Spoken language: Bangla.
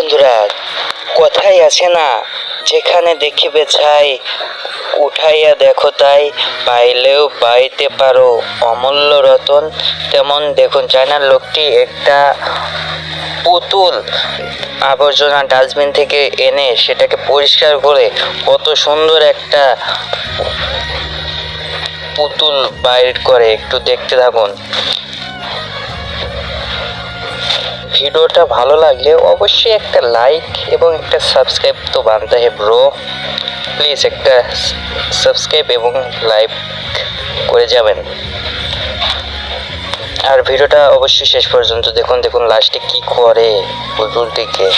বন্ধুরা, কথাই আছে না, যেখানে দেখিবে ছাই উঠাইয়া দেখো তাই, পাইলেও পাইতে পারো অমূল্য রতন। তেমন দেখুন, চায়নার লোকটি একটা পুতুল আবর্জনা ডাস্টবিন থেকে এনে সেটাকে পরিষ্কার করে কত সুন্দর একটা পুতুল বাইর করে, একটু দেখতে থাকুন। ভিডিওটা ভালো লাগলে অবশ্যই একটা লাইক এবং একটা সাবস্ক্রাইব তো বানতে হে ব্রো, প্লিজ একটা সাবস্ক্রাইব এবং লাইক করে যাবেন। আর ভিডিওটা অবশ্যই শেষ পর্যন্ত দেখুন। দেখুন লাস্টে কি করে পুতুলটিকে।